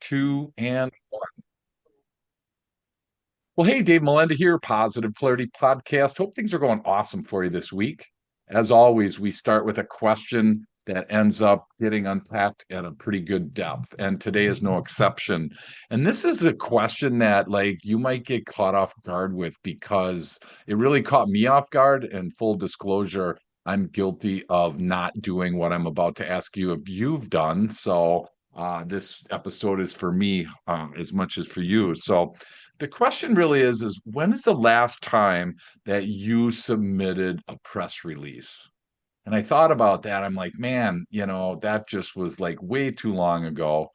two, and well, hey, Dave Melinda here, Positive Clarity Podcast. Hope things are going awesome for you this week. As always, we start with a question that ends up getting unpacked at a pretty good depth, and today is no exception. And this is a question that, like, you might get caught off guard with because it really caught me off guard. And full disclosure, I'm guilty of not doing what I'm about to ask you if you've done. So, this episode is for me as much as for you. So, the question really is when is the last time that you submitted a press release? And I thought about that. I'm like, man, that just was like way too long ago.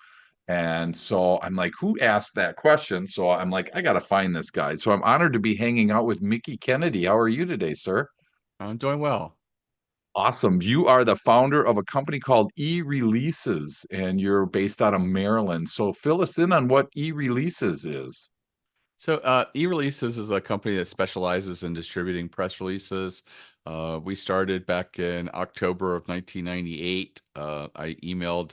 And so I'm like, who asked that question? So I'm like, I got to find this guy. So I'm honored to be hanging out with Mickie Kennedy. How are you today, sir? I'm doing well. Awesome. You are the founder of a company called eReleases, and you're based out of Maryland. So fill us in on what eReleases is. eReleases is a company that specializes in distributing press releases. We started back in October of 1998. I emailed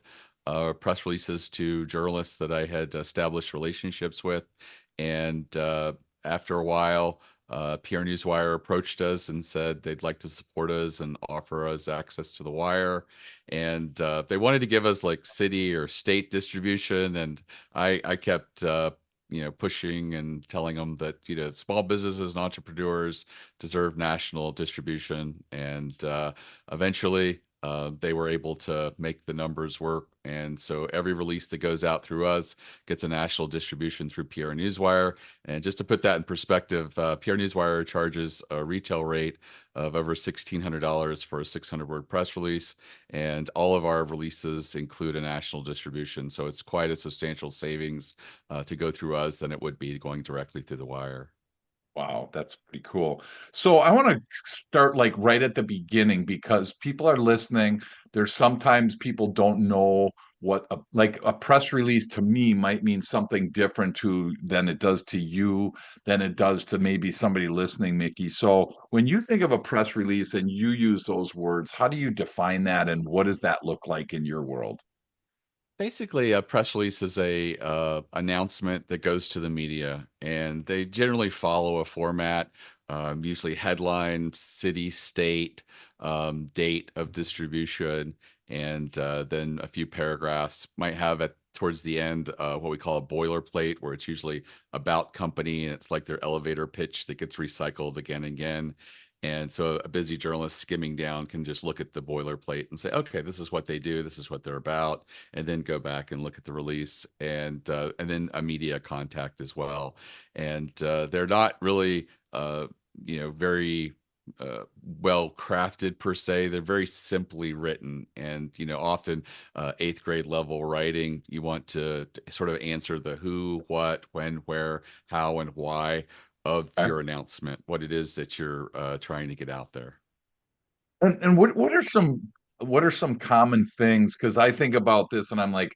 press releases to journalists that I had established relationships with. And after a while, PR Newswire approached us and said they'd like to support us and offer us access to the wire. And they wanted to give us like city or state distribution. And I kept pushing and telling them that, small businesses and entrepreneurs deserve national distribution. And eventually, they were able to make the numbers work. And so every release that goes out through us gets a national distribution through PR Newswire. And just to put that in perspective, PR Newswire charges a retail rate of over $1,600 for a 600-word press release. And all of our releases include a national distribution. So it's quite a substantial savings to go through us than it would be going directly through the wire. Wow, that's pretty cool. So I want to start like right at the beginning because people are listening. There's sometimes people don't know what like a press release to me might mean something different to than it does to you, than it does to maybe somebody listening, Mickie. So when you think of a press release and you use those words, how do you define that and what does that look like in your world? Basically, a press release is a announcement that goes to the media, and they generally follow a format, usually headline, city, state, date of distribution, and then a few paragraphs. Might have at towards the end what we call a boilerplate, where it's usually about company, and it's like their elevator pitch that gets recycled again and again. And so a busy journalist skimming down can just look at the boilerplate and say, okay, this is what they do, this is what they're about, and then go back and look at the release and then a media contact as well. And they're not really very well crafted per se. They're very simply written, and often eighth grade level writing. You want to sort of answer the who, what, when, where, how, and why of your announcement, what it is that you're trying to get out there. And what are some common things? Because I think about this and I'm like,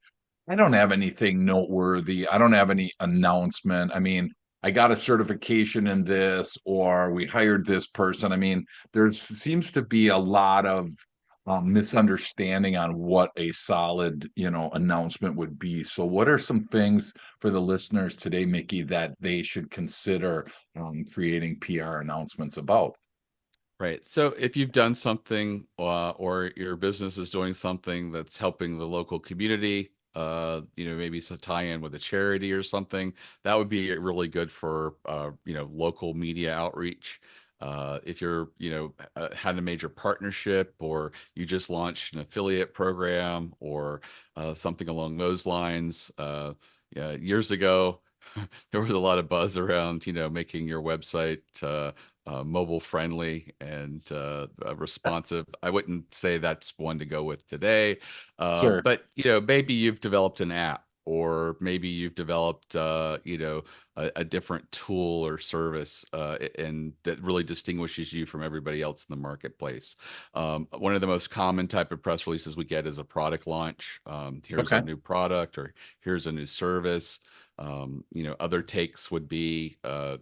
I don't have anything noteworthy. I don't have any announcement. I mean, I got a certification in this, or we hired this person. I mean, there seems to be a lot of misunderstanding on what a solid, announcement would be. So, what are some things for the listeners today, Mickie, that they should consider creating PR announcements about? Right. So if you've done something or your business is doing something that's helping the local community, maybe it's a tie-in with a charity or something, that would be really good for, local media outreach. If you're, had a major partnership or you just launched an affiliate program or something along those lines. Yeah, years ago, there was a lot of buzz around, making your website mobile friendly and responsive. I wouldn't say that's one to go with today, Sure. but maybe you've developed an app, or maybe you've developed a different tool or service, and that really distinguishes you from everybody else in the marketplace. One of the most common type of press releases we get is a product launch. Here's our Okay. new product, or here's a new service. Other takes would be,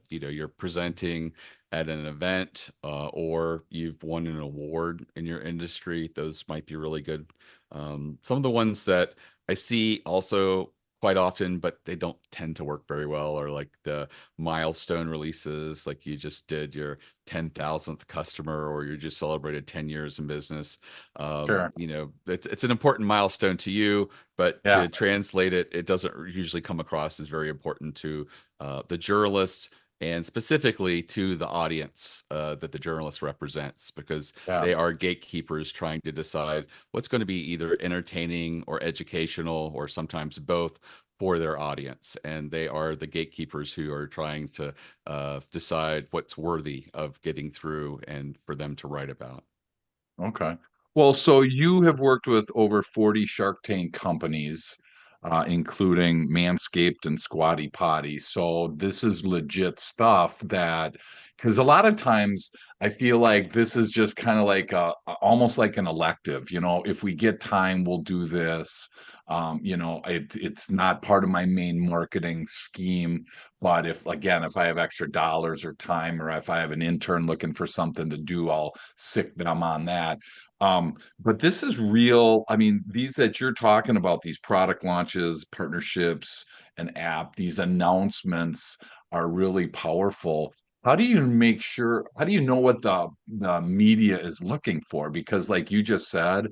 you're presenting at an event, or you've won an award in your industry. Those might be really good. Some of the ones that I see also quite often, but they don't tend to work very well. Or like the milestone releases, like you just did your 10,000th customer, or you just celebrated 10 years in business. Sure. It's an important milestone to you, but Yeah. to translate it, it doesn't usually come across as very important to the journalist, and specifically to the audience that the journalist represents, because Yeah. they are gatekeepers trying to decide what's going to be either entertaining or educational, or sometimes both, for their audience. And they are the gatekeepers who are trying to decide what's worthy of getting through and for them to write about. Okay. Well, so you have worked with over 40 Shark Tank companies, including Manscaped and Squatty Potty. So this is legit stuff that, because a lot of times I feel like this is just kind of like almost like an elective. If we get time, we'll do this. It's not part of my main marketing scheme. But if I have extra dollars or time, or if I have an intern looking for something to do, I'll sick them on that. But this is real. I mean, these that you're talking about, these product launches, partnerships, an app, these announcements are really powerful. How do you know what the media is looking for? Because like you just said,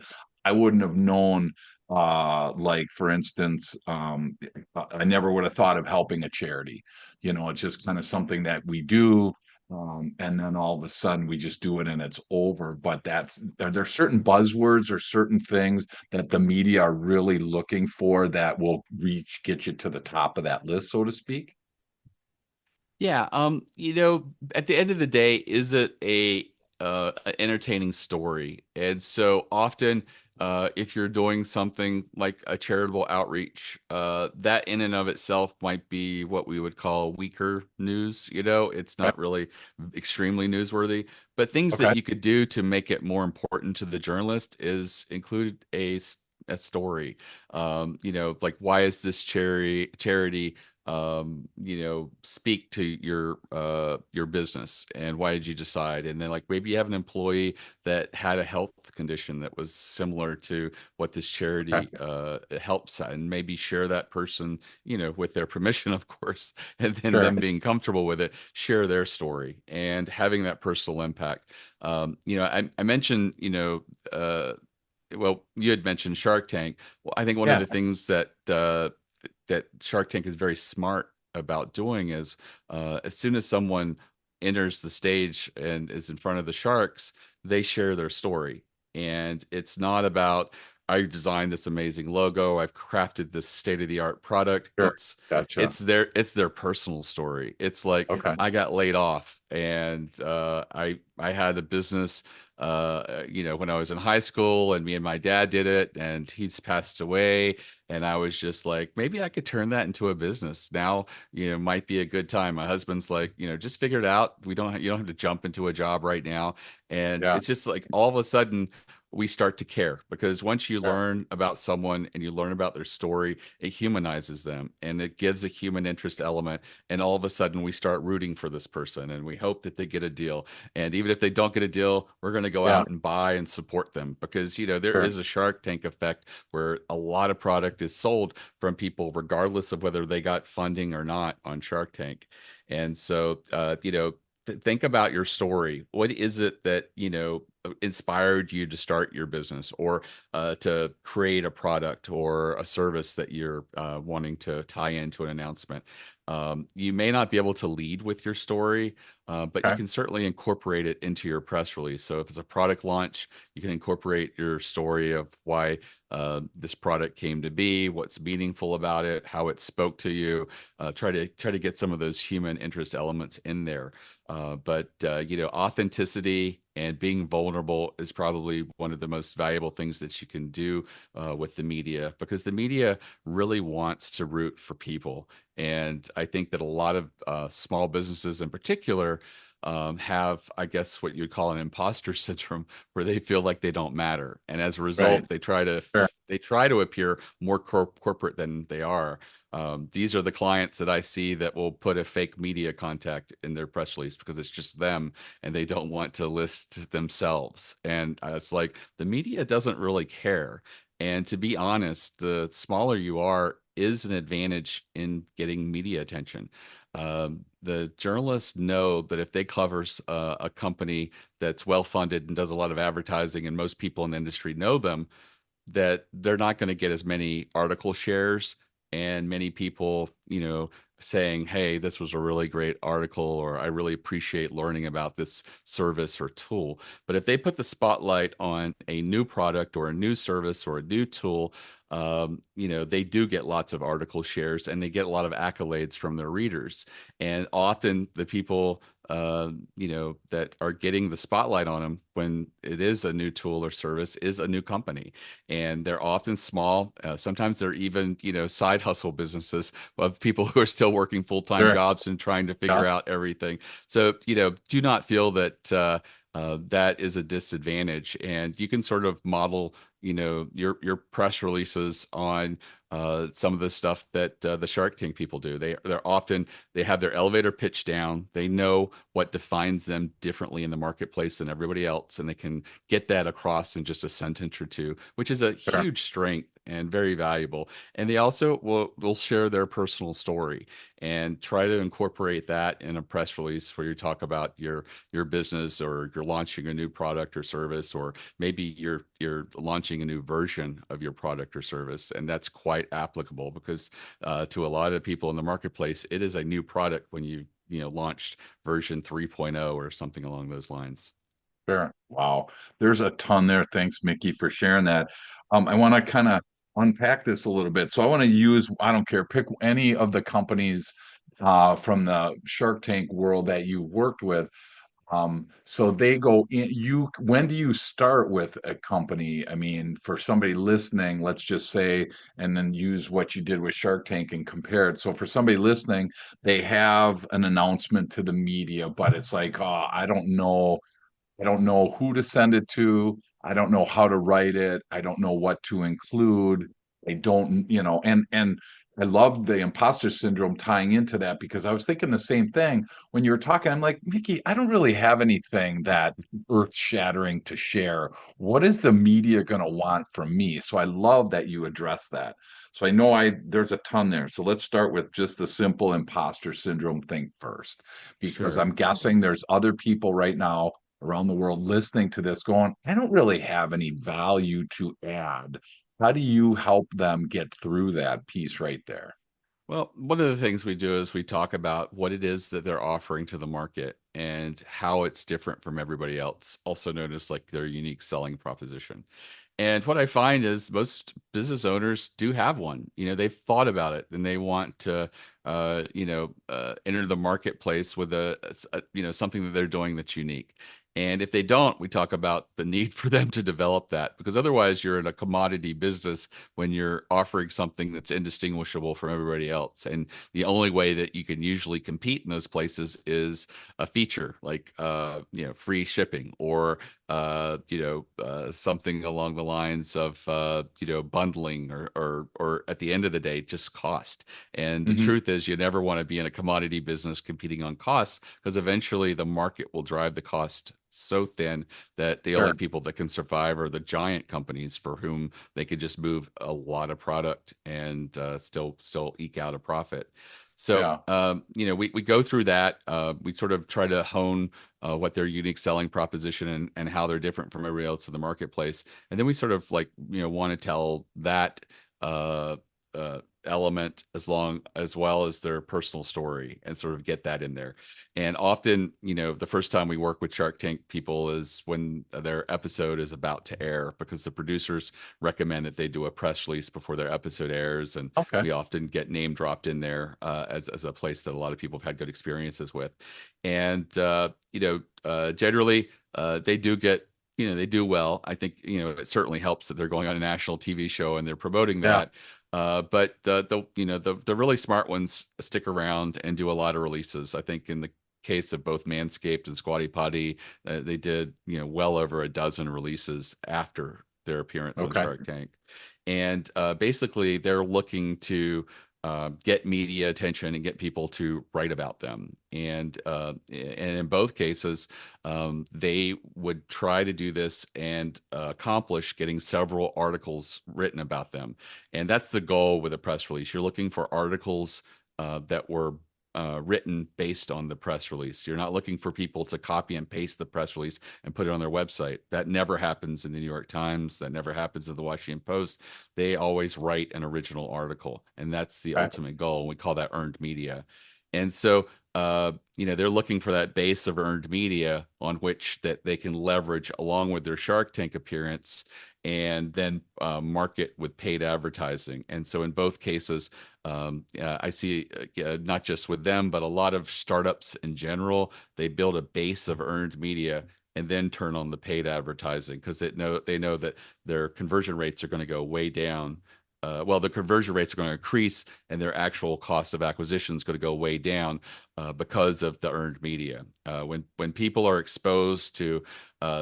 I wouldn't have known, like for instance, I never would have thought of helping a charity. It's just kind of something that we do, and then all of a sudden we just do it and it's over. But are there certain buzzwords or certain things that the media are really looking for that will get you to the top of that list, so to speak? Yeah, at the end of the day, is it an entertaining story? And so often, if you're doing something like a charitable outreach, that in and of itself might be what we would call weaker news. It's Okay. not really extremely newsworthy, but things that Okay. you could do to make it more important to the journalist is include a story. Like, why is this charity speak to your business, and why did you decide? And then, like, maybe you have an employee that had a health condition that was similar to what this Okay. charity helps, and maybe share that person, with their permission, of course, and then Sure. them being comfortable with it, share their story and having that personal impact. I mentioned, well, you had mentioned Shark Tank. Well, I think one of Yeah. the things that Shark Tank is very smart about doing is, as soon as someone enters the stage and is in front of the sharks, they share their story. And it's not about, I designed this amazing logo, I've crafted this state-of-the-art product. Sure. It's Gotcha. it's their personal story. It's like, Okay. I got laid off, and I had a business when I was in high school, and me and my dad did it, and he's passed away. And I was just like, maybe I could turn that into a business. Now, might be a good time. My husband's like, just figure it out. You don't have to jump into a job right now. And Yeah. it's just like, all of a sudden we start to care, because once you Sure. learn about someone and you learn about their story, it humanizes them and it gives a human interest element. And all of a sudden we start rooting for this person, and we hope that they get a deal. And even if they don't get a deal, we're going to go Yeah. out and buy and support them, because, there Sure. is a Shark Tank effect where a lot of product is sold from people, regardless of whether they got funding or not on Shark Tank. And so, think about your story. What is it that, inspired you to start your business, or to create a product or a service that you're wanting to tie into an announcement? You may not be able to lead with your story, but you Okay. can certainly incorporate it into your press release. So if it's a product launch, you can incorporate your story of why this product came to be, what's meaningful about it, how it spoke to you. Try to get some of those human interest elements in there. But authenticity and being vulnerable is probably one of the most valuable things that you can do with the media, because the media really wants to root for people. And I think that a lot of small businesses in particular have, I guess, what you'd call an imposter syndrome, where they feel like they don't matter, and as a Right. result, Sure. they try to appear more corporate than they are. These are the clients that I see that will put a fake media contact in their press release, because it's just them and they don't want to list themselves. And it's like, the media doesn't really care. And to be honest, the smaller you are, is an advantage in getting media attention. The journalists know that if they cover a company that's well funded and does a lot of advertising, and most people in the industry know them, that they're not going to get as many article shares and many people, saying, "Hey, this was a really great article," or "I really appreciate learning about this service or tool." But if they put the spotlight on a new product or a new service or a new tool, they do get lots of article shares and they get a lot of accolades from their readers. And often the people that are getting the spotlight on them when it is a new tool or service is a new company. And they're often small. Sometimes they're even, side hustle businesses of people who are still working full-time Sure. jobs and trying to figure Yeah. out everything. So, do not feel that that is a disadvantage. And you can sort of model, your press releases on some of the stuff that the Shark Tank people do. They have their elevator pitch down. They know what defines them differently in the marketplace than everybody else, and they can get that across in just a sentence or two, which is a Sure. huge strength and very valuable. And they also will share their personal story and try to incorporate that in a press release where you talk about your business, or you're launching a new product or service, or maybe you're launching a new version of your product or service. And that's quite applicable because to a lot of people in the marketplace, it is a new product when you launched version 3.0 or something along those lines. Sure. Wow. There's a ton there. Thanks, Mickey, for sharing that. I want to kind of unpack this a little bit. So I want to use, I don't care, pick any of the companies from the Shark Tank world that you worked with. So they go in, when do you start with a company? I mean, for somebody listening, let's just say, and then use what you did with Shark Tank and compare it. So for somebody listening, they have an announcement to the media, but it's like, oh, I don't know who to send it to. I don't know how to write it. I don't know what to include. I don't, and I love the imposter syndrome tying into that because I was thinking the same thing when you were talking. I'm like, Mickey, I don't really have anything that earth shattering to share. What is the media going to want from me? So I love that you address that. So I know there's a ton there. So let's start with just the simple imposter syndrome thing first, because Sure. I'm guessing there's other people right now around the world listening to this going, I don't really have any value to add. How do you help them get through that piece right there? Well, one of the things we do is we talk about what it is that they're offering to the market and how it's different from everybody else, also known as like their unique selling proposition. And what I find is most business owners do have one. They've thought about it and they want to, enter the marketplace with something that they're doing that's unique. And if they don't, we talk about the need for them to develop that, because otherwise you're in a commodity business when you're offering something that's indistinguishable from everybody else. And the only way that you can usually compete in those places is a feature like, free shipping, or something along the lines of bundling, or at the end of the day, just cost. And the Hmm. truth is, you never want to be in a commodity business competing on costs, because eventually the market will drive the cost so thin that the only Sure. people that can survive are the giant companies for whom they could just move a lot of product and still eke out a profit. So, Yeah. we go through that. We sort of try to hone what their unique selling proposition and how they're different from everybody else in the marketplace. And then we sort of like, want to tell that uh, element as well as their personal story, and sort of get that in there. And often, the first time we work with Shark Tank people is when their episode is about to air, because the producers recommend that they do a press release before their episode airs. And Okay. we often get name dropped in there as a place that a lot of people have had good experiences with. And generally, they do get, they do well. I think, it certainly helps that they're going on a national TV show and they're promoting Yeah. that. But the really smart ones stick around and do a lot of releases. I think in the case of both Manscaped and Squatty Potty, they did, well over a dozen releases after their appearance on Okay. Shark Tank. And basically, they're looking to get media attention and get people to write about them. And in both cases, they would try to do this and accomplish getting several articles written about them. And that's the goal with a press release. You're looking for articles that were written based on the press release. You're not looking for people to copy and paste the press release and put it on their website. That never happens in the New York Times. That never happens in the Washington Post. They always write an original article, and that's the Right. ultimate goal. We call that earned media. And so, they're looking for that base of earned media on which that they can leverage along with their Shark Tank appearance and then market with paid advertising. And so, in both cases, I see not just with them, but a lot of startups in general, they build a base of earned media and then turn on the paid advertising because they know that their conversion rates are going to go way down. Well, the conversion rates are going to increase, and their actual cost of acquisition is going to go way down because of the earned media. When people are exposed to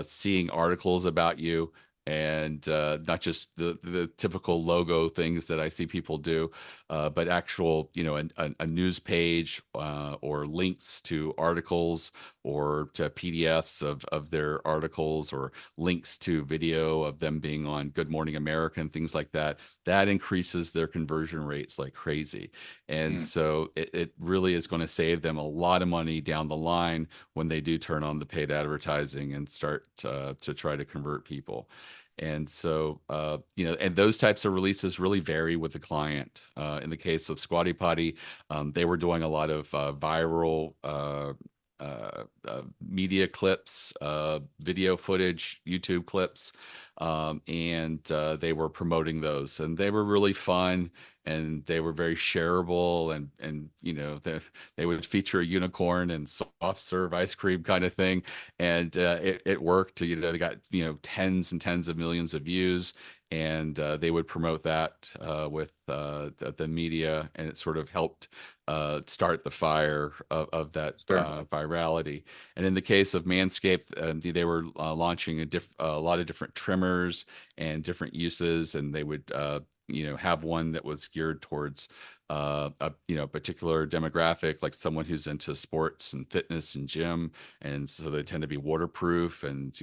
seeing articles about you, and not just the typical logo things that I see people do, but actual, a news page or links to articles or to PDFs of their articles or links to video of them being on Good Morning America and things like that, that increases their conversion rates like crazy. And Mm. so it really is going to save them a lot of money down the line when they do turn on the paid advertising and start to try to convert people. And so, and those types of releases really vary with the client. In the case of Squatty Potty, they were doing a lot of viral media clips, video footage, YouTube clips, and they were promoting those, and they were really fun, and they were very shareable, and they would feature a unicorn and soft serve ice cream kind of thing, and it worked. They got tens and tens of millions of views. And they would promote that with the media, and it sort of helped start the fire of that Sure. virality. And in the case of Manscaped, they were launching a lot of different trimmers and different uses, and they would have one that was geared towards a particular demographic, like someone who's into sports and fitness and gym, and so they tend to be waterproof and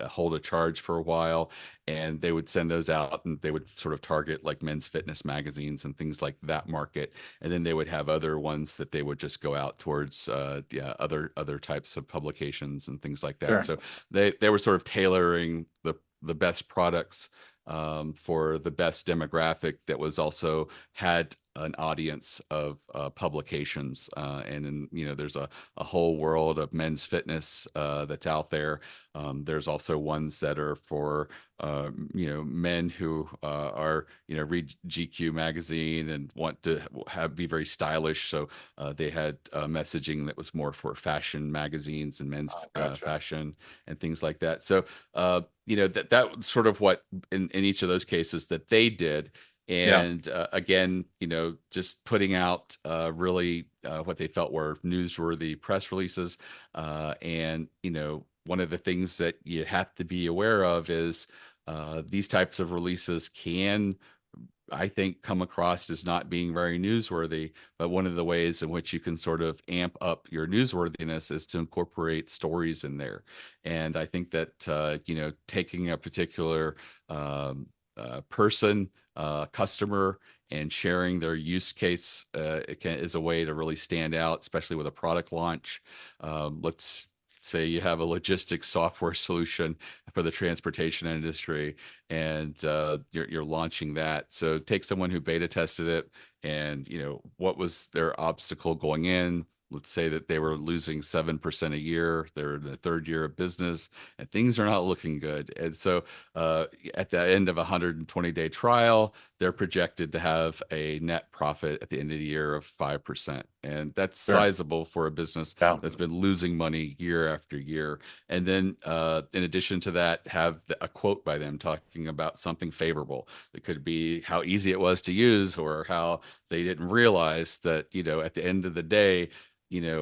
hold a charge for a while. And they would send those out, and they would sort of target like men's fitness magazines and things like that market. And then they would have other ones that they would just go out towards other types of publications and things like that. Sure. So they were sort of tailoring the best products for the best demographic that was also had an audience of publications. There's a whole world of men's fitness that's out there. There's also ones that are for men who read GQ magazine and want to be very stylish. So they had messaging that was more for fashion magazines and men's Gotcha. fashion and things like that. So that was sort of what in each of those cases that they did. Yeah. And again, just putting out really what they felt were newsworthy press releases. And one of the things that you have to be aware of is these types of releases can, I think, come across as not being very newsworthy. But one of the ways in which you can sort of amp up your newsworthiness is to incorporate stories in there. And I think that taking a particular person, customer, and sharing their use case is a way to really stand out, especially with a product launch. Let's say you have a logistics software solution for the transportation industry, and you're launching that. So take someone who beta tested it, and what was their obstacle going in. Let's say that they were losing 7% a year. They're in the third year of business, and things are not looking good. And so, at the end of a 120-day trial, they're projected to have a net profit at the end of the year of 5%. And that's Sure. sizable for a business Yeah. that's been losing money year after year. And then, in addition to that, have a quote by them talking about something favorable. It could be how easy it was to use, or how they didn't realize that, at the end of the day,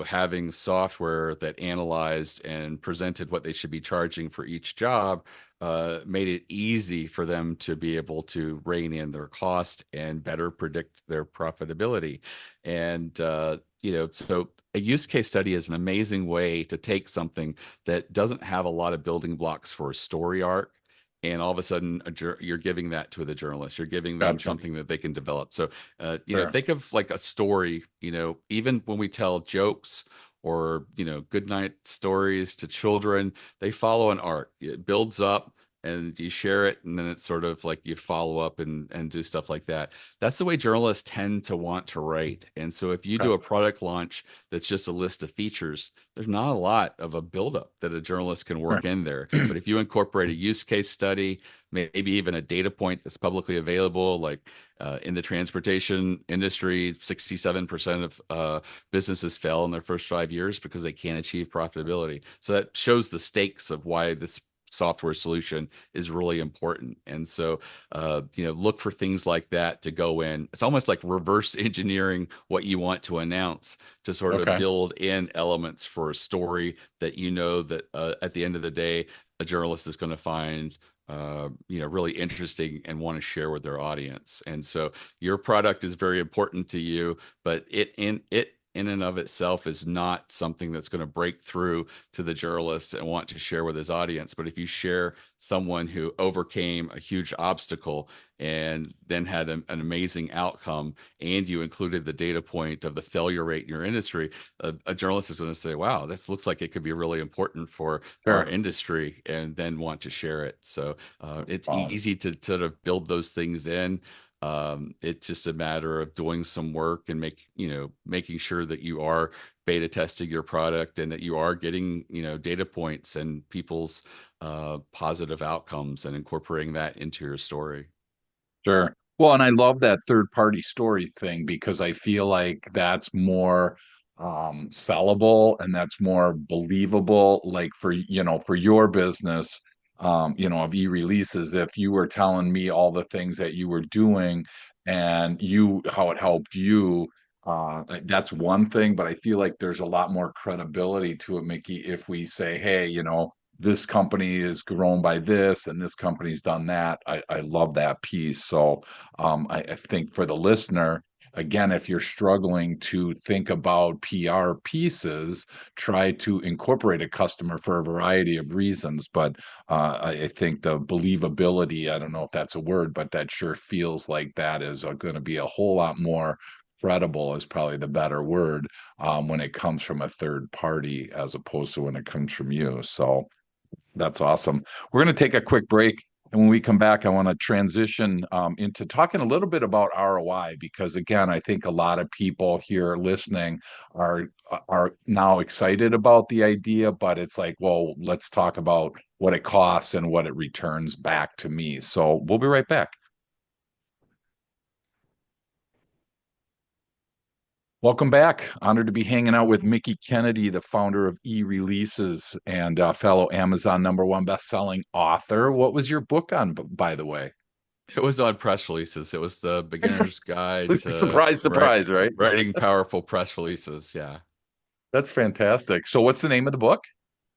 having software that analyzed and presented what they should be charging for each job made it easy for them to be able to rein in their cost and better predict their profitability. And so a use case study is an amazing way to take something that doesn't have a lot of building blocks for a story arc. And all of a sudden, you're giving that to the journalist. You're giving them Gotcha. something that they can develop. So, Sure. think of like a story, even when we tell jokes or, good night stories to children, they follow an arc. It builds up and you share it, and then it's sort of like you follow up and do stuff like that. That's the way journalists tend to want to write. And so if you Okay. do a product launch that's just a list of features, there's not a lot of a buildup that a journalist can Right. work in there. But if you incorporate a use case study, maybe even a data point that's publicly available, like in the transportation industry, 67% of businesses fail in their first 5 years because they can't achieve profitability. So that shows the stakes of why this software solution is really important. And so, look for things like that to go in. It's almost like reverse engineering what you want to announce to sort of Okay. build in elements for a story that that at the end of the day, a journalist is going to find really interesting and want to share with their audience. And so your product is very important to you, but it in and of itself is not something that's going to break through to the journalist and want to share with his audience. But if you share someone who overcame a huge obstacle and then had an amazing outcome, and you included the data point of the failure rate in your industry, a journalist is going to say, wow, this looks like it could be really important for our Sure. industry, and then want to share it. So it's Wow. easy to sort of build those things in. It's just a matter of doing some work and making sure that you are beta testing your product and that you are getting, data points and people's positive outcomes and incorporating that into your story. Sure. Well, and I love that third party story thing because I feel like that's more sellable and that's more believable. Like for your business, of e-releases, if you were telling me all the things that you were doing and how it helped you, that's one thing, but I feel like there's a lot more credibility to it, Mickey, if we say, hey, this company is grown by this and this company's done that. I love that piece. So I think for the listener, again, if you're struggling to think about PR pieces, try to incorporate a customer for a variety of reasons. But I think the believability, I don't know if that's a word, but that sure feels like that is going to be a whole lot more credible is probably the better word when it comes from a third party as opposed to when it comes from you. So that's awesome. We're going to take a quick break. And when we come back, I want to transition into talking a little bit about ROI because, again, I think a lot of people here listening are now excited about the idea, but it's like, well, let's talk about what it costs and what it returns back to me. So we'll be right back. Welcome back. Honored to be hanging out with Mickie Kennedy, the founder of eReleases and fellow Amazon #1 best-selling author. What was your book on, by the way? It was on press releases. It was the beginner's guide to Surprise, surprise, right? writing powerful press releases. Yeah. That's fantastic. So, what's the name of the book?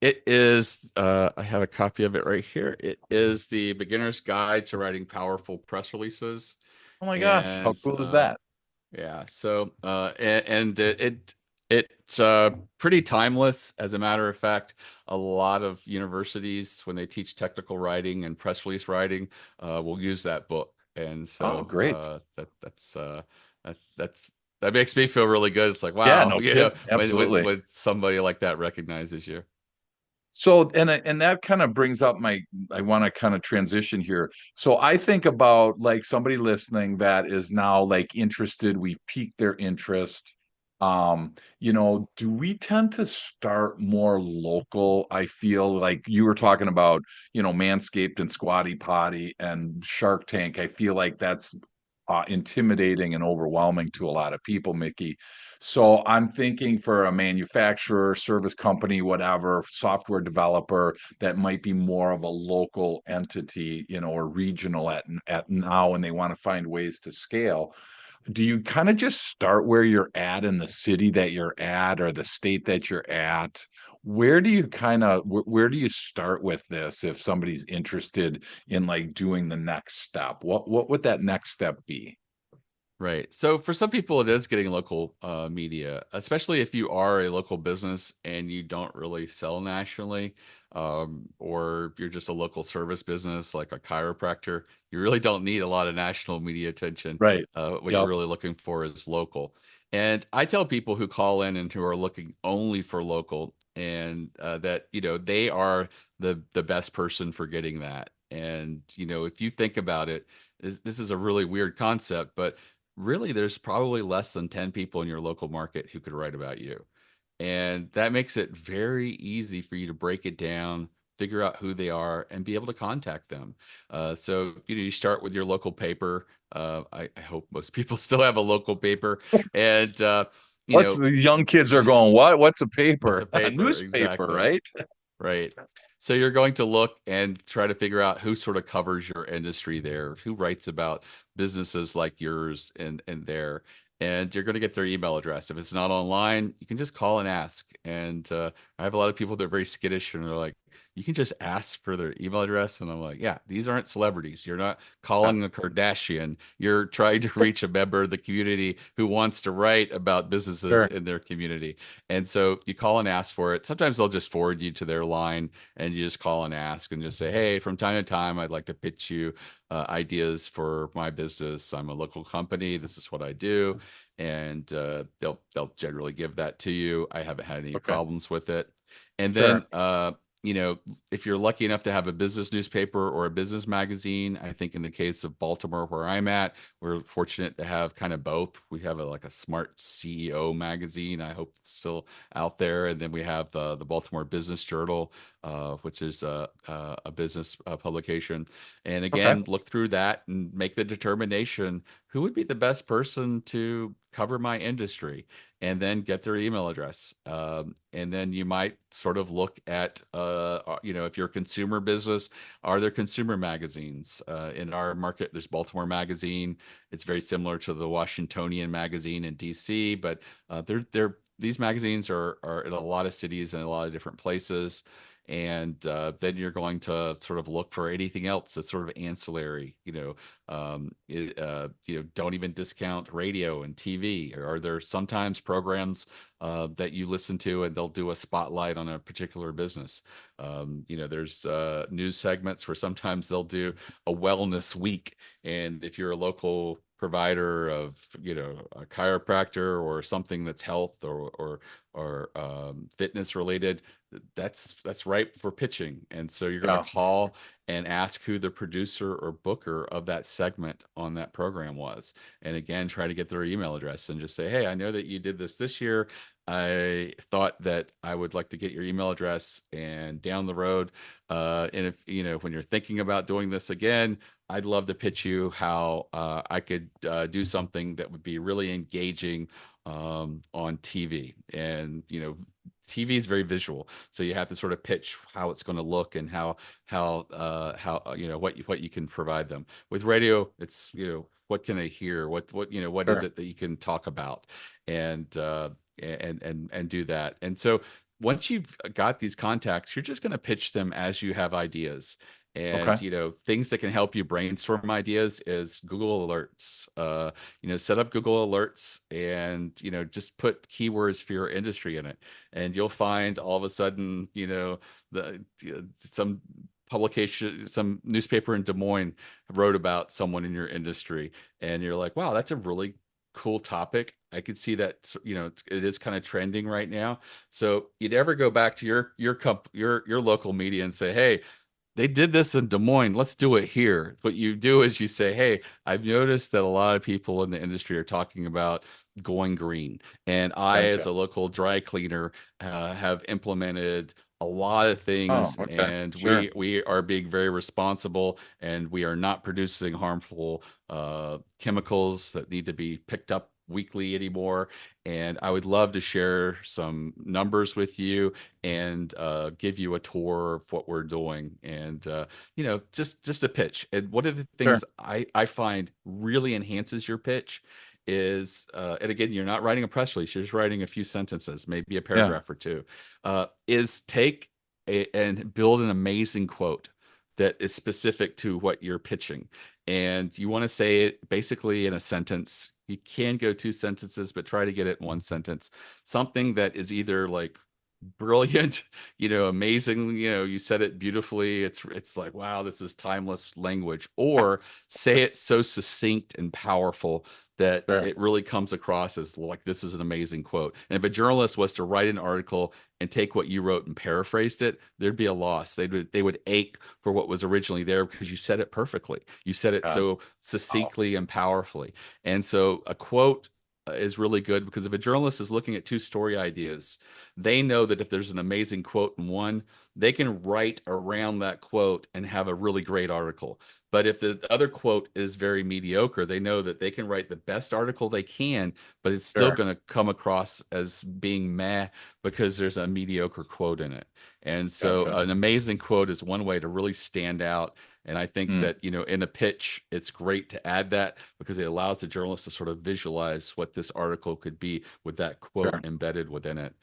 It is, I have a copy of it right here. It is the beginner's guide to writing powerful press releases. Oh my gosh, how And cool is that? yeah, so and it's pretty timeless. As a matter of fact, a lot of universities, when they teach technical writing and press release writing, will use that book. And Oh, so great. that makes me feel really good. It's like, Yeah, wow, no kid. when Absolutely. when somebody like that recognizes you. So, and that kind of brings up I want to kind of transition here. So, I think about like somebody listening that is now like interested, we've piqued their interest. Do we tend to start more local? I feel like you were talking about, Manscaped and Squatty Potty and Shark Tank. I feel like that's intimidating and overwhelming to a lot of people, Mickey. So I'm thinking for a manufacturer, service company, whatever, software developer that might be more of a local entity, or regional at now, and they want to find ways to scale. do you kind of just start where you're at in the city that you're at or the state that you're at? Where do you where do you start with this if somebody's interested in like doing the next step? What would that next step be? Right. So for some people, it is getting local media, especially if you are a local business and you don't really sell nationally, or you're just a local service business like a chiropractor. You really don't need a lot of national media attention. Right. What you're Yep. really looking for is local. And I tell people who call in and who are looking only for local, and that they are the best person for getting that. And if you think about it, this is a really weird concept, but really there's probably less than 10 people in your local market who could write about you. And that makes it very easy for you to break it down, figure out who they are, and be able to contact them. So, you start with your local paper. I hope most people still have a local paper. And, you What's know, the young kids are going, what? What's a what's paper? a A paper? newspaper, Exactly. right? Right. So you're going to look and try to figure out who sort of covers your industry there, who writes about businesses like yours and there. And you're going to get their email address. If it's not online, you can just call and ask. And I have a lot of people that are very skittish and they're like, you can just ask for their email address. And I'm like, yeah, these aren't celebrities. You're not Yeah, calling a Kardashian. You're trying to reach a member of the community who wants to write about businesses sure. in their community. And so you call and ask for it. Sometimes they'll just forward you to their line and you just call and ask and just say, hey, from time to time, I'd like to pitch you ideas for my business. I'm a local company. This is what I do. And they'll generally give that to you. I haven't had any Okay. problems with it. And then Sure. you know, if you're lucky enough to have a business newspaper or a business magazine, I think in the case of Baltimore, where I'm at, we're fortunate to have kind of both. We have like a smart CEO magazine. I hope it's still out there, and then we have the Baltimore Business Journal, which is a business publication. And Okay. again, look through that and make the determination who would be the best person to cover my industry, and then get their email address. And then you might sort of look at, if you're a consumer business, are there consumer magazines? In our market, there's Baltimore Magazine. It's very similar to the Washingtonian magazine in DC, but these magazines are in a lot of cities and a lot of different places. And then you're going to sort of look for anything else that's sort of ancillary. Don't even discount radio and TV. Are there sometimes programs that you listen to and they'll do a spotlight on a particular business? There's news segments where sometimes they'll do a wellness week. And if you're a local provider of, a chiropractor or something that's health or fitness related, that's ripe for pitching. And so you're going to Yeah. call and ask who the producer or booker of that segment on that program was. And again, try to get their email address and just say, hey, I know that you did this year. I thought that I would like to get your email address, and down the road, and if when you're thinking about doing this again, I'd love to pitch you how I could do something that would be really engaging on TV. And TV is very visual, so you have to sort of pitch how it's going to look and how what you can provide them. With radio, it's what can they hear? What is Sure. it that you can talk about, and and do that. And so once you've got these contacts, you're just going to pitch them as you have ideas. And Okay. things that can help you brainstorm ideas is Google Alerts. Set up Google Alerts and just put keywords for your industry in it, and you'll find all of a sudden the some publication, some newspaper in Des Moines wrote about someone in your industry, and you're like, wow, that's a really cool topic. I could see that it is kind of trending right now. So you'd ever go back to your local media and say, hey, they did this in Des Moines. Let's do it here. What you do is you say, hey, I've noticed that a lot of people in the industry are talking about going green. And I, as Gotcha. a local dry cleaner, have implemented a lot of Oh, things, okay. and Sure. we are being very responsible, and we are not producing harmful chemicals that need to be picked up weekly anymore. And I would love to share some numbers with you and give you a tour of what we're doing, and just a pitch. And one of the Sure. things I find really enhances your pitch and again, you're not writing a press release, you're just writing a few sentences, maybe a Yeah. paragraph or two, is take and build an amazing quote that is specific to what you're pitching. And you want to say it basically in a sentence. You can go two sentences, but try to get it in one sentence. Something that is either like brilliant, amazing, you said it beautifully. It's like, wow, this is timeless language. Or say it so succinct and powerful that Sure. it really comes across as like this is an amazing quote. And if a journalist was to write an article and take what you wrote and paraphrased it, there'd be a loss. They would ache for what was originally there because you said it perfectly. You said it Yeah. so Wow. succinctly and powerfully. And so a quote is really good because if a journalist is looking at two story ideas, they know that if there's an amazing quote in one, they can write around that quote and have a really great article. But if the other quote is very mediocre, they know that they can write the best article they can, but it's still Sure. going to come across as being meh because there's a mediocre quote in it. And so Gotcha. an amazing quote is one way to really stand out. And I think Mm. that, in a pitch, it's great to add that because it allows the journalist to sort of visualize what this article could be with that quote Sure. embedded within it.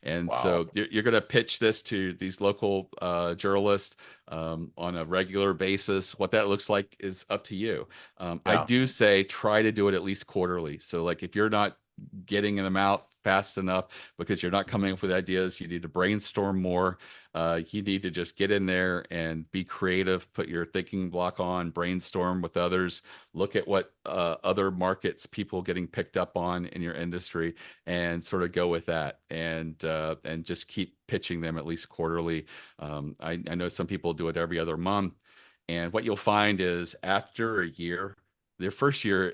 And Wow. so you're going to pitch this to these local journalists on a regular basis. What that looks like is up to you. I Yeah. do say try to do it at least quarterly. So, like, if you're not getting them out fast enough because you're not coming up with ideas, you need to brainstorm more. You need to just get in there and be creative, put your thinking block on, brainstorm with others, look at what other markets people getting picked up on in your industry, and sort of go with that, and just keep pitching them at least quarterly. I know some people do it every other month, and what you'll find is after a year, their first year,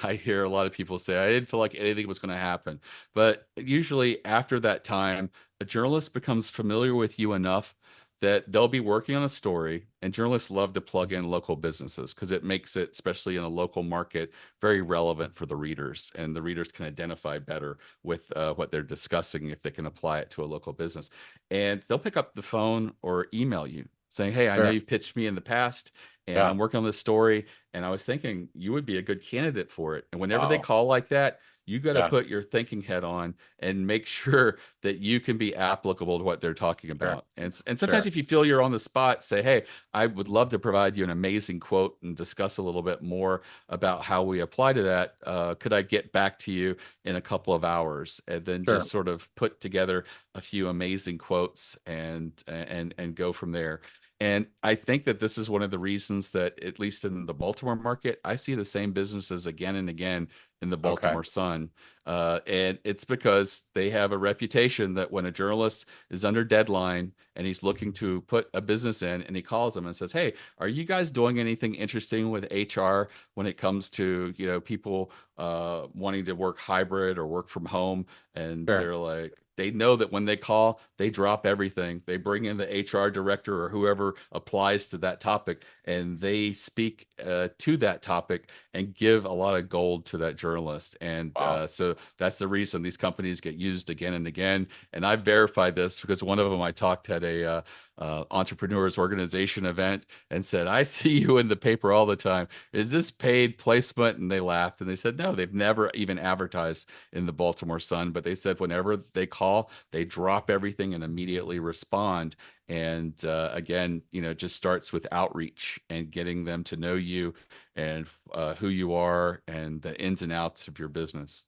I hear a lot of people say, I didn't feel like anything was going to happen. But usually after that time, a journalist becomes familiar with you enough that they'll be working on a story, and journalists love to plug in local businesses because it makes it, especially in a local market, very relevant for the readers, and the readers can identify better with what they're discussing if they can apply it to a local business. And they'll pick up the phone or email you saying, hey, I know Sure. you've pitched me in the past, and Yeah. I'm working on this story, and I was thinking you would be a good candidate for it. And whenever they Wow. call like that, you got to Yeah. put your thinking head on and make sure that you can be applicable to what they're talking Sure. about. And sometimes Sure. if you feel you're on the spot, say, "Hey, I would love to provide you an amazing quote and discuss a little bit more about how we apply to that. Could I get back to you in a couple of hours?" And then Sure. just sort of put together a few amazing quotes and go from there. And I think that this is one of the reasons that, at least in the Baltimore market, I see the same businesses again and again in the Okay. Baltimore Sun. And it's because they have a reputation that when a journalist is under deadline and he's looking to put a business in and he calls them and says, hey, are you guys doing anything interesting with HR when it comes to, people wanting to work hybrid or work from home? And Sure. they're like, they know that when they call, they drop everything. They bring in the HR director or whoever applies to that topic, and they speak to that topic and give a lot of gold to that journalist. And Wow. so that's the reason these companies get used again and again. And I've verified this because one of them I talked at a entrepreneurs organization event and said, I see you in the paper all the time. Is this paid placement? And they laughed and they said, no, they've never even advertised in the Baltimore Sun. But they said whenever they call, they drop everything and immediately respond. And again, just starts with outreach and getting them to know you and who you are and the ins and outs of your business.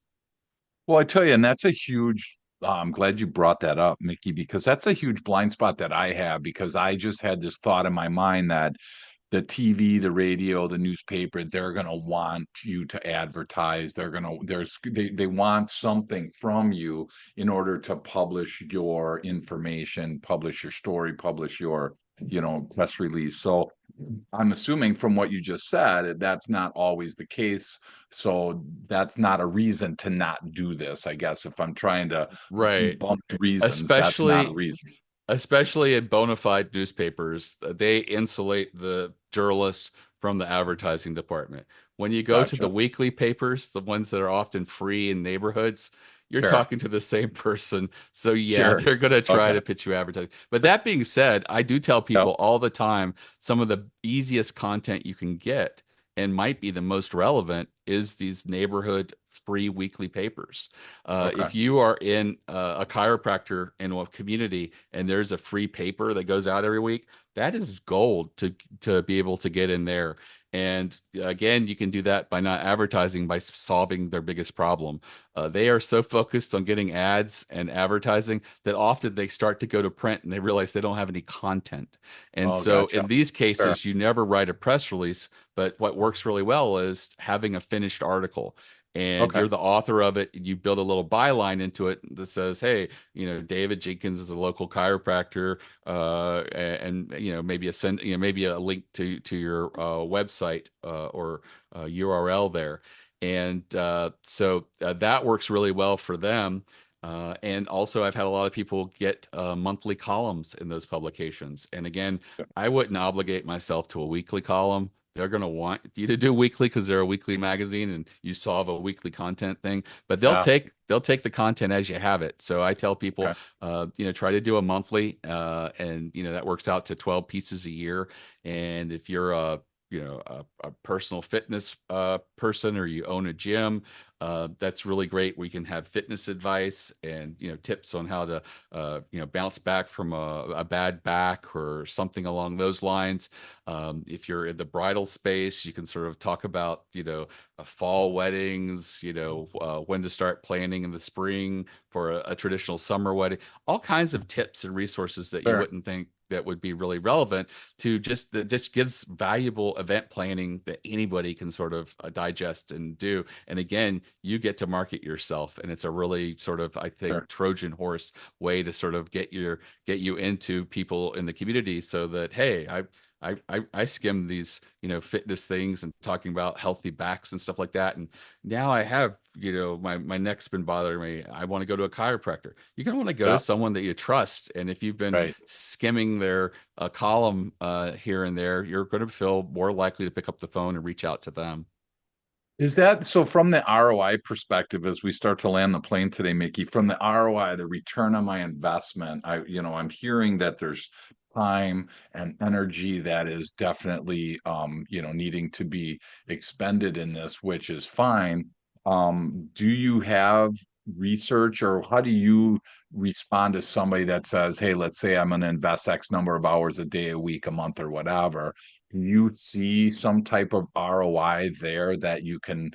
Well, I tell you, and that's a huge, I'm glad you brought that up, Mickey, because that's a huge blind spot that I have because I just had this thought in my mind that the TV, the radio, the newspaper, they're going to want you to advertise. They want something from you in order to publish your information, publish your story, publish your, press release. So I'm assuming from what you just said, that's not always the case. So that's not a reason to not do this. I guess if I'm trying to Right. debunk reasons, that's not a Especially reason. especially in bona fide newspapers, they insulate the journalists from the advertising department. When you go to the Gotcha. weekly papers, the ones that are often free in neighborhoods, you're Sure. talking to the same person. So yeah, Sure. they're going to try Okay. to pitch you advertising. But that being said, I do tell Yep. people all the time, some of the easiest content you can get and might be the most relevant is these neighborhood free weekly papers. Okay. If you are in a chiropractor in a community and there's a free paper that goes out every week, that is gold to be able to get in there. And again, you can do that by not advertising, by solving their biggest problem. They are so focused on getting ads and advertising that often they start to go to print and they realize they don't have any content. And Oh, so gotcha. in these Sure. cases, you never write a press release, but what works really well is having a finished article. And Okay. you're the author of it. You build a little byline into it that says, "Hey, David Jenkins is a local chiropractor, and maybe maybe a link to your website or URL there." And that works really well for them. And also, I've had a lot of people get monthly columns in those publications. And again, I wouldn't obligate myself to a weekly column. They're going to want you to do weekly because they're a weekly magazine and you solve a weekly content thing. But Yeah. they'll take the content as you have it. So I tell people, Okay. try to do a monthly, and that works out to 12 pieces a year. And if you're a personal fitness person, or you own a gym, that's really great. We can have fitness advice and tips on how to bounce back from a bad back or something along those lines. If you're in the bridal space, you can sort of talk about fall weddings, when to start planning in the spring for a traditional summer wedding, all kinds of tips and resources that you Sure. wouldn't think that would be really relevant to that just gives valuable event planning that anybody can sort of digest and do. And again, you get to market yourself, and it's a really sort of, I think, Sure. Trojan horse way to sort of get you into people in the community, so that, hey, I skimmed these fitness things and talking about healthy backs and stuff like that, and now I have my neck's been bothering me. I want to go to a chiropractor. You're gonna want to go to Yeah. someone that you trust, and if you've been Right. skimming their column here and there, you're going to feel more likely to pick up the phone and reach out to them. Is that so from the ROI perspective, as we start to land the plane today, Mickey, from the ROI, the return on my investment, I'm hearing that there's time and energy that is definitely, needing to be expended in this, which is fine. Do you have research, or how do you respond to somebody that says, hey, let's say I'm going to invest X number of hours a day, a week, a month, or whatever? You see some type of ROI there that you can,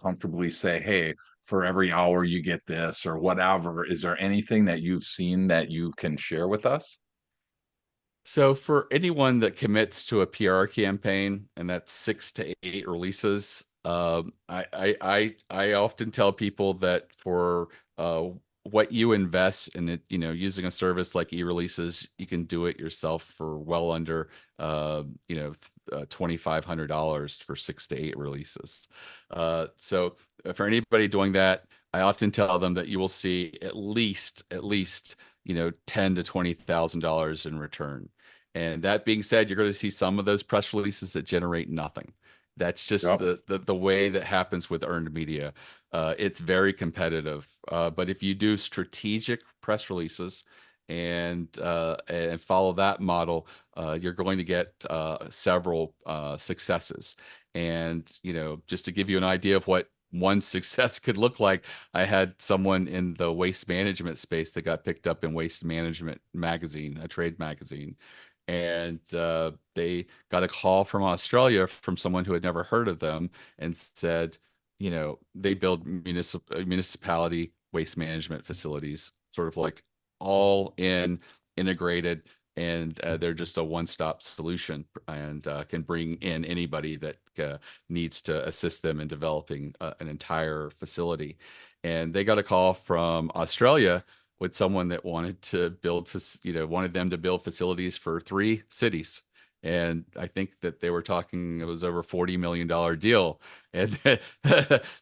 comfortably say, hey, for every hour you get this or whatever. Is there anything that you've seen that you can share with us? So for anyone that commits to a PR campaign, and that's 6 to 8 releases, I often tell people that for what you invest in it, using a service like eReleases, you can do it yourself for well under $2,500 for 6 to 8 releases. So for anybody doing that, I often tell them that you will see at least ten to $20,000 in return. And that being said, you're going to see some of those press releases that generate nothing. That's just Yep. the way that happens with earned media. It's very competitive. But if you do strategic press releases and follow that model, you're going to get several successes. And just to give you an idea of what one success could look like, I had someone in the waste management space that got picked up in Waste Management Magazine, a trade magazine, and they got a call from Australia from someone who had never heard of them and said, they build municipality waste management facilities, sort of like all in integrated, and they're just a one-stop solution, and can bring in anybody that needs to assist them in developing an entire facility. And they got a call from Australia with someone that wanted to wanted them to build facilities for 3 cities. And I think that they were talking, it was over $40 million deal. And Oh,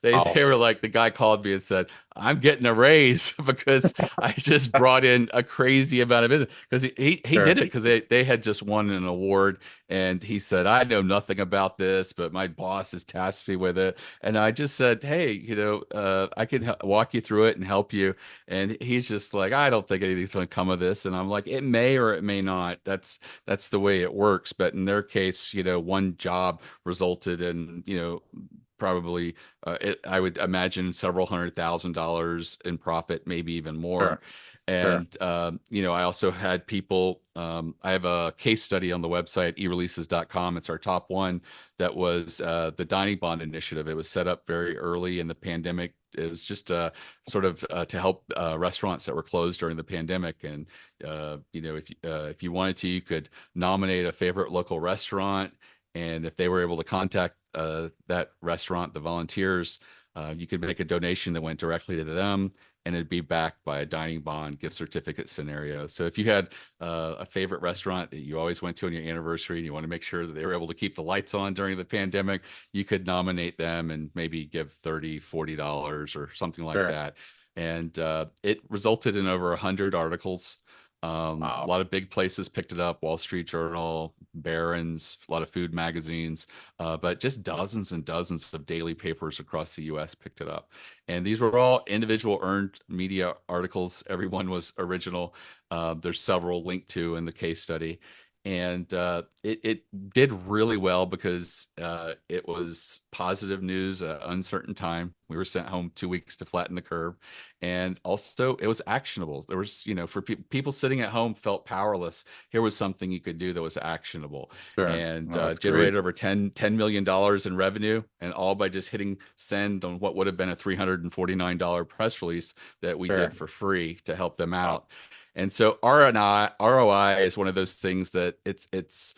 they were like, the guy called me and said, I'm getting a raise because I just brought in a crazy amount of business. Because he sure, did it because they had just won an award. And he said, I know nothing about this, but my boss has tasked me with it. And I just said, hey, I can walk you through it and help you. And he's just like, I don't think anything's going to come of this. And I'm like, it may or it may not. That's the way it works. But in their case, one job resulted in, probably I would imagine several $100,000 in profit, maybe even more. sure, sure. And I also had people. I have a case study on the website eReleases.com. It's our top one. That was the Dining Bond Initiative. It was set up very early in the pandemic. It was just sort of to help restaurants that were closed during the pandemic. And if you wanted to, you could nominate a favorite local restaurant, and if they were able to contact that restaurant, the volunteers, you could make a donation that went directly to them, and it'd be backed by a dining bond gift certificate scenario. So if you had a favorite restaurant that you always went to on your anniversary and you want to make sure that they were able to keep the lights on during the pandemic, you could nominate them and maybe give 30, $40 or something like Sure. that. And it resulted in over 100 articles. A Wow. lot of big places picked it up: Wall Street Journal, Barron's, a lot of food magazines, but just dozens and dozens of daily papers across the US picked it up. And these were all individual earned media articles. Everyone was original. There's several linked to in the case study. And it did really well because it was positive news at an uncertain time. We were sent home 2 weeks to flatten the curve. And also, it was actionable. There was, for people sitting at home felt powerless. Here was something you could do that was actionable, Sure. and Oh, that's great. generated over $10 million in revenue, and all by just hitting send on what would have been a $349 press release that we did Sure. for free to help them Wow. out. And so ROI is one of those things that it's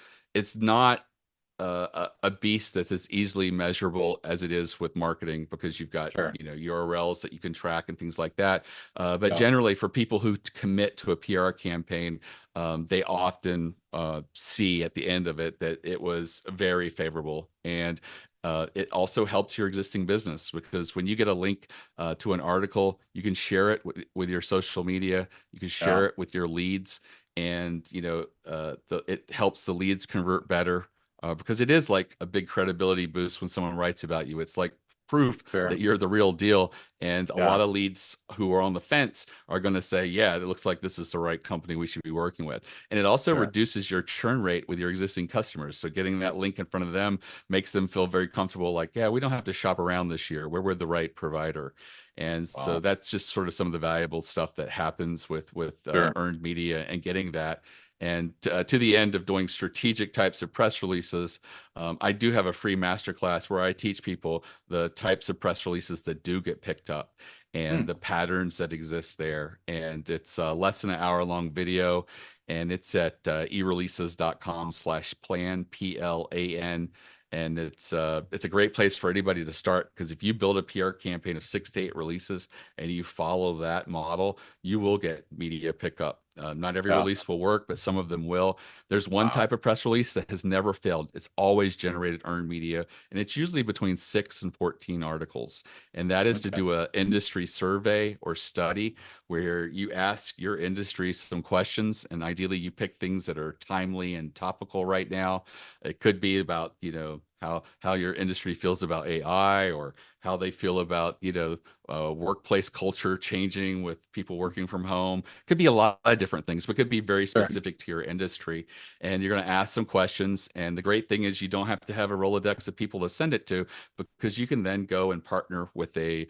not a beast that's as easily measurable as it is with marketing, because you've got Sure. URLs that you can track and things like that. But Yeah. generally, for people who commit to a PR campaign, they often see at the end of it that it was very favorable. And it also helps your existing business, because when you get a link to an article, you can share it with your social media, you can Yeah. share it with your leads, and it helps the leads convert better, because it is like a big credibility boost when someone writes about you. It's like proof Sure. that you're the real deal. And a Yeah. lot of leads who are on the fence are going to say, yeah, it looks like this is the right company we should be working with. And it also Sure. reduces your churn rate with your existing customers. So getting that link in front of them makes them feel very comfortable, like, yeah, we don't have to shop around this year. We're with the right provider. And so Wow. that's just sort of some of the valuable stuff that happens with Sure. earned media and getting that. And to the end of doing strategic types of press releases, I do have a free masterclass where I teach people the types of press releases that do get picked up and Hmm. the patterns that exist there. And it's less than an hour long video. And it's at ereleases.com/plan, PLAN. And it's a great place for anybody to start, because if you build a PR campaign of 6 to 8 releases and you follow that model, you will get media pickup. Not every Yeah. release will work, but some of them will. There's one Wow. type of press release that has never failed. It's always generated earned media, and it's usually between 6 and 14 articles. And that is to Okay. do a industry survey or study where you ask your industry some questions, and ideally you pick things that are timely and topical right now. It could be about, how your industry feels about AI, or how they feel about, workplace culture changing with people working from home. Could be a lot of different things, but could be very Sure. specific to your industry. And you're going to ask some questions. And the great thing is you don't have to have a Rolodex of people to send it to, because you can then go and partner with a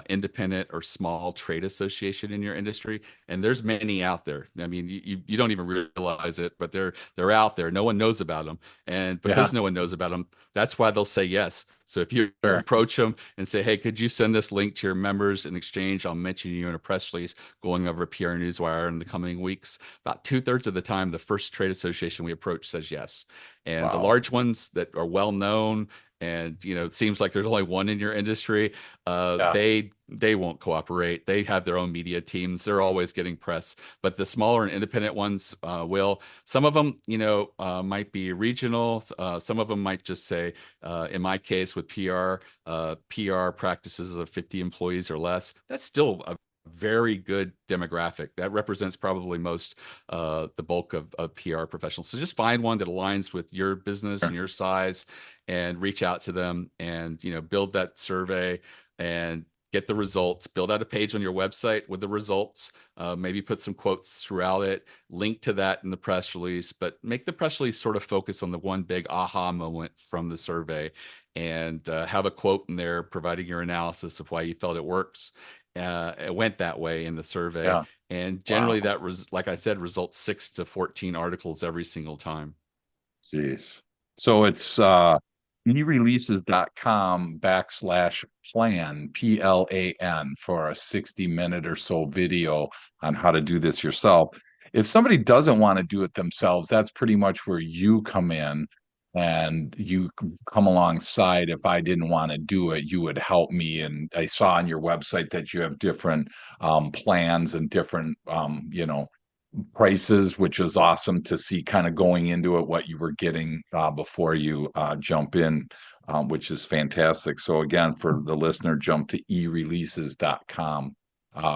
independent or small trade association in your industry. And there's many out there. I mean, you don't even realize it, but they're out there. No one knows about them. And because Yeah. no one knows about them, that's why they'll say yes. So if you Sure. approach them and say, hey, could you send this link to your members in exchange? I'll mention you in a press release going over PR Newswire in the coming weeks. About 2/3 of the time, the first trade association we approach says yes. And the Wow. large ones that are well known and it seems like there's only one in your industry, Yeah. they won't cooperate. They have their own media teams. They're always getting press, but the smaller and independent ones will. Some of them, might be regional. Some of them might just say, in my case with PR practices of 50 employees or less. That's still a very good demographic. That represents probably most, the bulk of PR professionals. So just find one that aligns with your business and your size, and reach out to them, and build that survey and get the results. Build out a page on your website with the results. Maybe put some quotes throughout it. Link to that in the press release, but make the press release sort of focus on the one big aha moment from the survey, and have a quote in there providing your analysis of why you felt it went that way in the survey. Yeah. And Wow. generally, that was, like I said, results 6 to 14 articles every single time. Jeez. So it's eReleases.com/plan, PLAN, for a 60-minute or so video on how to do this yourself. If somebody doesn't want to do it themselves, that's pretty much where you come in, and you come alongside. If I didn't want to do it, you would help me. And I saw on your website that you have different plans and different prices, which is awesome to see, kind of going into it what you were getting before you jump in, which is fantastic. So again, for the listener, jump to eReleases.com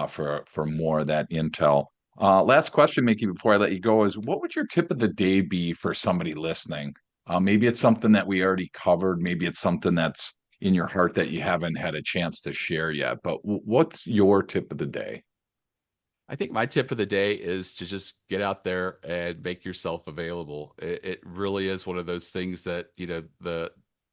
for more of that intel. Last question, Mickey, before I let you go, is what would your tip of the day be for somebody listening? Maybe it's something that we already covered. Maybe it's something that's in your heart that you haven't had a chance to share yet. But what's your tip of the day? I think my tip of the day is to just get out there and make yourself available. It really is one of those things that,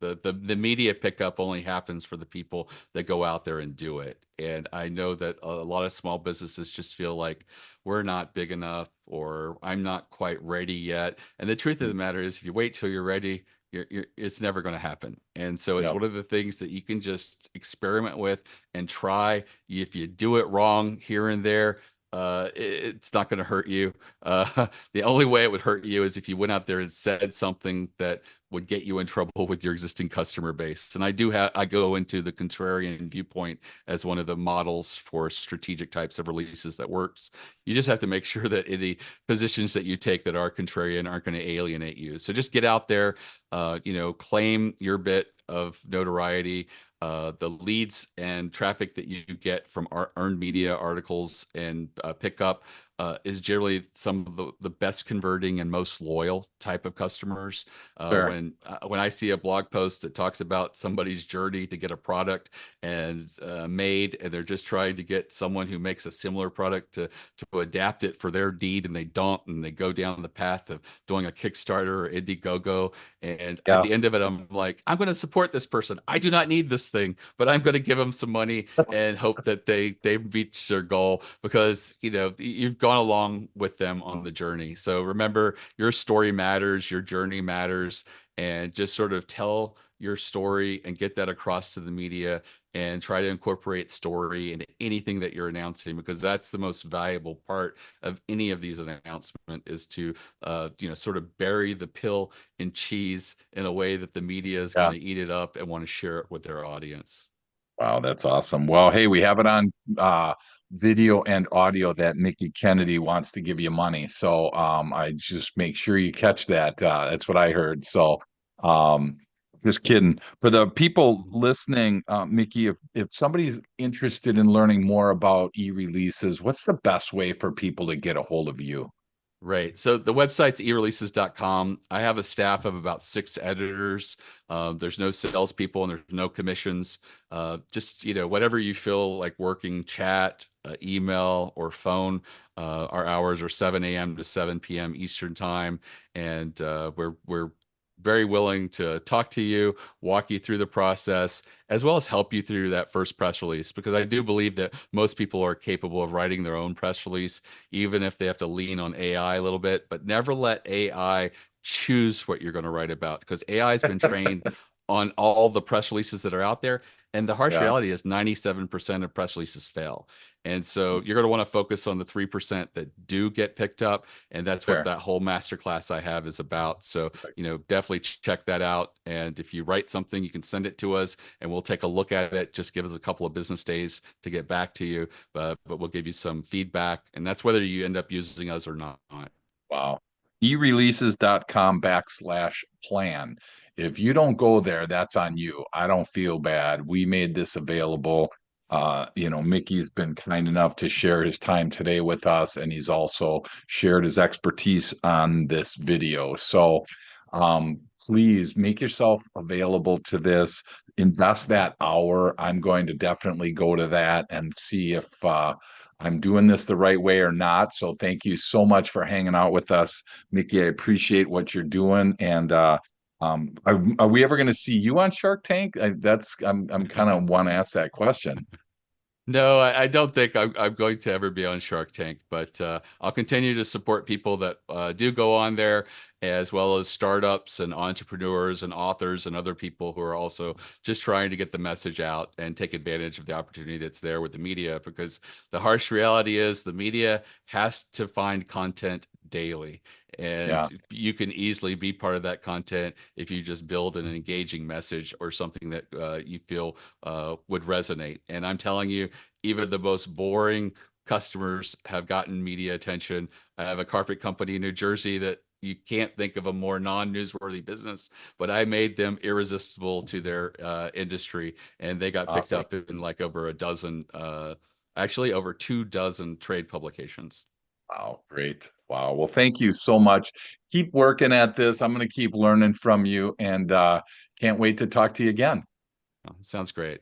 the media pickup only happens for the people that go out there and do it. And I know that a lot of small businesses just feel like we're not big enough, or I'm not quite ready yet. And the truth of the matter is, if you wait till you're ready, it's never going to happen. And so it's Yep. one of the things that you can just experiment with and try. If you do it wrong here and there, it's not going to hurt you. The only way it would hurt you is if you went out there and said something that would get you in trouble with your existing customer base. And I go into the contrarian viewpoint as one of the models for strategic types of releases that works. You just have to make sure that any positions that you take that are contrarian aren't going to alienate you. So just get out there, claim your bit of notoriety. The leads and traffic that you get from our earned media articles and pickup is generally some of the best converting and most loyal type of customers. Sure. When I see a blog post that talks about somebody's journey to get a product and made, and they're just trying to get someone who makes a similar product to adapt it for their need, and they don't, and they go down the path of doing a Kickstarter or Indiegogo, and at Yeah. the end of it, I'm like, I'm going to support this person. I do not need this thing, but I'm going to give them some money and hope that they reach their goal, because you've gone along with them on the journey. So remember, your story matters, your journey matters, and just sort of tell your story and get that across to the media, and try to incorporate story into anything that you're announcing, because that's the most valuable part of any of these announcements, is to sort of bury the pill in cheese in a way that the media is going Yeah. to eat it up and want to share it with their audience. Wow, that's awesome. Well, hey, we have it on video and audio that Mickie Kennedy wants to give you money. So I just make sure you catch that. That's what I heard. So um, just kidding. For the people listening, Mickie, if somebody's interested in learning more about e-releases, what's the best way for people to get a hold of you? Right. So the website's eReleases.com. I have a staff of about 6 editors. There's no salespeople and there's no commissions. Just, whatever you feel like working, chat, email, or phone. Our hours are 7 a.m. to 7 p.m. Eastern time. And we're very willing to talk to you, walk you through the process, as well as help you through that first press release. Because I do believe that most people are capable of writing their own press release, even if they have to lean on AI a little bit. But never let AI choose what you're going to write about, because AI has been trained on all the press releases that are out there. And the harsh Yeah. reality is 97% of press releases fail. And so you're going to want to focus on the 3% that do get picked up. And that's what Fair. that whole masterclass I have is about. So, definitely check that out. And if you write something, you can send it to us and we'll take a look at it. Just give us a couple of business days to get back to you. But we'll give you some feedback. And that's whether you end up using us or not. Wow. eReleases.com/plan. If you don't go there, that's on you. I don't feel bad. We made this available. Mickey's been kind enough to share his time today with us, and he's also shared his expertise on this video. So, please make yourself available to this. Invest that hour. I'm going to definitely go to that and see if I'm doing this the right way or not. So thank you so much for hanging out with us, Mickey. I appreciate what you're doing. And are we ever going to see you on Shark Tank? I'm kind of want to ask that question. No, I don't think I'm going to ever be on Shark Tank, but I'll continue to support people that do go on there, as well as startups and entrepreneurs and authors and other people who are also just trying to get the message out and take advantage of the opportunity that's there with the media. Because the harsh reality is the media has to find content daily. Yeah, And you can easily be part of that content if you just build an engaging message or something that you feel would resonate. And I'm telling you, even the most boring customers have gotten media attention. I have a carpet company in New Jersey that you can't think of a more non-newsworthy business, but I made them irresistible to their industry, and they got picked awesome. up in like over a dozen, actually over 2 dozen trade publications. Wow, great. Wow. Well, thank you so much. Keep working at this. I'm going to keep learning from you and can't wait to talk to you again. Sounds great.